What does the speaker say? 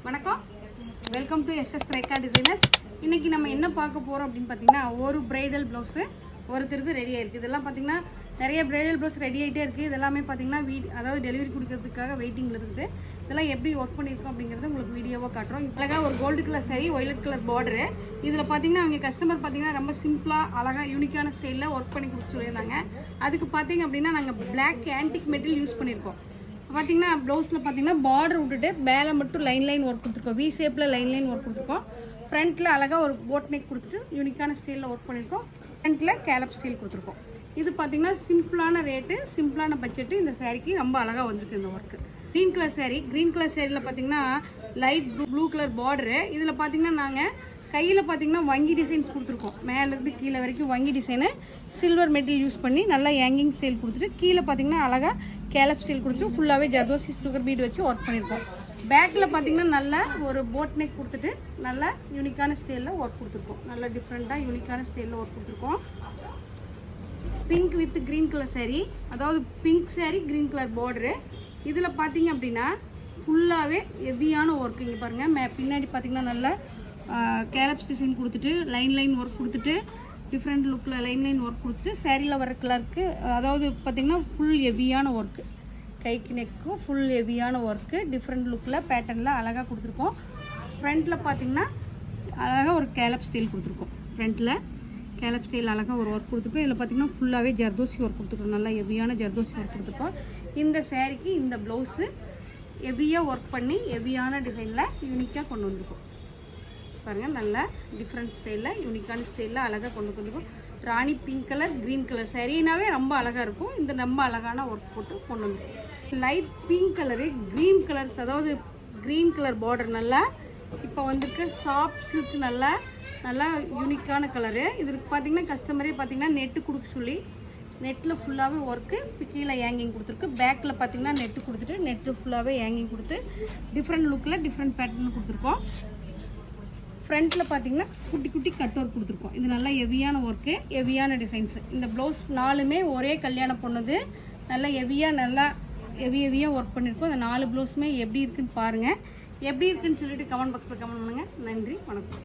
வணக்கம், welcome to SS Rekha designers. இன்னைக்கு நம்ம என்ன பார்க்க போகிறோம் அப்படின்னு பார்த்தீங்கன்னா, ஒரு பிரைடல் ப்ளவுஸு ஒருத்தருக்கு ரெடி ஆயிருக்கு. இதெல்லாம் பார்த்தீங்கன்னா நிறைய பிரைடல் ப்ளவுஸ் ரெடி ஆகிட்டே இருக்குது. இதெல்லாமே பார்த்தீங்கன்னா அதாவது டெலிவரி கொடுக்கறதுக்காக வெயிட்டிங்கில் இருக்குது. இதெல்லாம் எப்படி ஒர்க் பண்ணியிருக்கோம் அப்படிங்கிறது உங்களுக்கு வீடியோவாக காட்டுறோம். அழகாக ஒரு gold colour sari, violet colour border. இதில் பார்த்தீங்கன்னா அவங்க கஸ்டமர் பார்த்தீங்கன்னா ரொம்ப சிம்பிளாக அழகாக யூனிக்கான ஸ்டைலில் ஒர்க் பண்ணி கொடுத்து சொல்லியிருந்தாங்க. அதுக்கு பார்த்தீங்க அப்படின்னா நாங்கள் பிளாக் ஆன்டிக் மெட்டீரியல் யூஸ் பண்ணியிருக்கோம். பார்த்தீங்கன்னா ப்ளவுஸில் பார்த்தீங்கன்னா பார்டர் விட்டுட்டு மேலே மட்டும் லைன் ஒர்க் கொடுத்துருக்கோம். வி ஷேப்பில் லைன் ஒர்க் கொடுத்துருக்கோம். ஃப்ரண்ட்டில் அழகாக ஒரு போட் நெக் கொடுத்துட்டு யூனிக்கான ஸ்டைலில் ஒர்க் பண்ணியிருக்கோம். ஃப்ரண்ட்டில் கேலப் ஸ்டைல் கொடுத்துருக்கோம். இது பார்த்தீங்கன்னா சிம்பிளான ரேட்டு, சிம்பிளான பட்ஜெட்டு. இந்த சாரீக்கு ரொம்ப அழகாக வந்திருக்கு இந்த work. Green colour sari. Green colour சாரியில் பார்த்தீங்கன்னா லைட் ப்ளூ கலர் பார்டரு. இதில் பார்த்தீங்கன்னா நாங்கள் கையில் பார்த்தீங்கன்னா வங்கி டிசைன்ஸ் கொடுத்துருக்கோம். மேலேருந்து கீழே வரைக்கும் வங்கி டிசைனு சில்வர் மெட்டீரியல் யூஸ் பண்ணி நல்லா ஹேங்கிங் ஸ்டைல் கொடுத்துட்டு கீழே பார்த்தீங்கன்னா அழகாக கேலப் ஸ்டைல் கொடுத்துட்டு ஃபுல்லாகவே ஜர்தோசி சுகர் பீட் வச்சு ஒர்க் பண்ணியிருக்கோம். பேக்கில் பார்த்தீங்கன்னா நல்லா ஒரு போட் நெக் கொடுத்துட்டு நல்லா யூனிக்கான ஸ்டைலில் ஒர்க் கொடுத்துருக்கோம். நல்லா டிஃப்ரெண்ட்டாக யூனிக்கான ஸ்டைலில் ஒர்க் கொடுத்துருக்கோம். Pink with green colour sari, அதாவது pink sari green colour border. இதில் பார்த்தீங்க அப்படின்னா ஃபுல்லாகவே ஹெவியான ஒர்க். இங்கே பாருங்கள், பின்னாடி பார்த்தீங்கன்னா நல்லா கேலப்ஸ் டிசைன் கொடுத்துட்டு லைன் ஒர்க் கொடுத்துட்டு டிஃப்ரெண்ட் லுக்கில் லைன் ஒர்க் கொடுத்துட்டு சேரீயில் வர கலருக்கு, அதாவது பார்த்திங்கன்னா ஃபுல் ஹெவியான ஒர்க்கு. கைக்கு நெக்கும் ஃபுல் ஹெவியான ஒர்க்கு டிஃப்ரெண்ட் லுக்கில் பேட்டர்னில் அழகாக கொடுத்துருக்கோம். ஃப்ரண்ட்டில் பார்த்திங்கன்னா அழகாக ஒரு கேலப் ஸ்டைல் கொடுத்துருக்கோம். ஃப்ரண்ட்டில் கேலப் ஸ்டைல் அழகாக ஒரு ஒர்க் கொடுத்துருக்கோம். இதில் பார்த்திங்கன்னா ஃபுல்லாகவே ஜர்தோசி ஒர்க் கொடுத்துருக்கோம். நல்லா ஹெவியான ஜர்தோசி ஒர்க் கொடுத்துருக்கோம். இந்த சேரீக்கு இந்த ப்ளவுஸு ஹெவியாக ஒர்க் பண்ணி ஹெவியான டிசைனில் யூனிக்காக கொண்டு வந்திருக்கோம். பாருங்கள், நல்லா டிஃப்ரெண்ட் ஸ்டைலில் யூனிக்கான ஸ்டைலில் அழகாக கொண்டு வந்துருக்கோம். ராணி பிங்க் கலர் க்ரீன் கலர் சாரீனாவே ரொம்ப அழகாக இருக்கும். இந்த ரொம்ப அழகான ஒர்க் போட்டு கொண்டு வந்துருக்கோம். Light pink colour green colours, அதாவது க்ரீன் கலர் பார்டர் நல்லா இப்போ வந்துருக்கு. சாஃப்ட் சில்க் நல்லா யூனிக்கான கலரு. இதுக்கு பார்த்தீங்கன்னா கஸ்டமரே பார்த்தீங்கன்னா நெட்டு கொடுக்க சொல்லி நெட்டில் ஃபுல்லாகவே ஒர்க்கு கீழே ஹேங்கிங் கொடுத்துருக்கு. பேக்கில் பார்த்தீங்கன்னா நெட்டு கொடுத்துட்டு நெட்டு ஃபுல்லாகவே ஹேங்கிங் கொடுத்து டிஃப்ரெண்ட் லுக்கில் டிஃப்ரெண்ட் பேட்டர்ன் கொடுத்துருக்கோம். ஃப்ரண்ட்டில் பார்த்தீங்கன்னா குட்டி கட் ஒர்க் கொடுத்துருக்கோம். இது நல்லா ஹெவியான ஒர்க்கு, ஹெவியான டிசைன்ஸு. இந்த ப்ளவுஸ் நாலுமே ஒரே கல்யாணம் பொண்ணுது. நல்லா ஹெவியாக ஒர்க் பண்ணியிருக்கோம். இந்த 4 ப்ளவுஸுமே எப்படி இருக்குன்னு பாருங்கள். எப்படி இருக்குன்னு சொல்லிட்டு கமெண்ட் பாக்ஸில் கமெண்ட் பண்ணுங்கள். நன்றி, வணக்கம்.